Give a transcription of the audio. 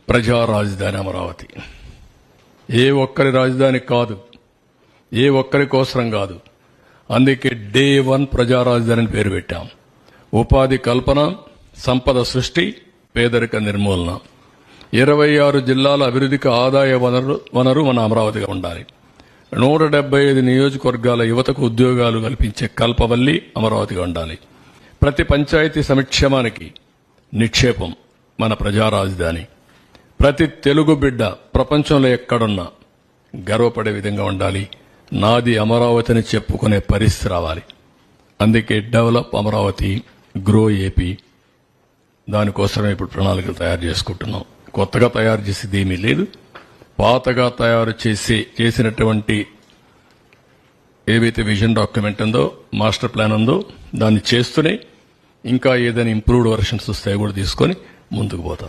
ప్రజా రాజధాని అమరావతి. ఏ ఒక్కరి రాజధాని కాదు, ఏ ఒక్కరి కోసరం కాదు. అందుకే డే 1 ప్రజా రాజధాని అని పేరు పెట్టాం. ఉపాధి కల్పన, సంపద సృష్టి, పేదరిక నిర్మూలన, 26 జిల్లాల అభివృద్ధికి ఆదాయ వనరు మన అమరావతిగా ఉండాలి. 175 నియోజకవర్గాల యువతకు ఉద్యోగాలు కల్పించే కల్పవల్లి అమరావతిగా ఉండాలి. ప్రతి పంచాయతీ సంక్షేమానికి నిక్షేపం మన ప్రజా రాజధాని. ప్రతి తెలుగు బిడ్డ ప్రపంచంలో ఎక్కడున్నా గర్వపడే విధంగా ఉండాలి. నాది అమరావతిని చెప్పుకునే పరిస్థితి రావాలి. అందుకే డెవలప్ అమరావతి, గ్రో ఏపీ, దానికోసమే ఇప్పుడు ప్రణాళికలు తయారు చేసుకుంటున్నాం. కొత్తగా తయారు చేసేది ఏమీ లేదు. పాతగా తయారు చేసినటువంటి ఏవైతే విజన్ డాక్యుమెంట్ ఉందో, మాస్టర్ ప్లాన్ ఉందో, దాన్ని చేస్తూనే ఇంకా ఏదైనా ఇంప్రూవ్డ్ వర్షన్స్ వస్తాయో కూడా తీసుకొని ముందుకు పోతాం.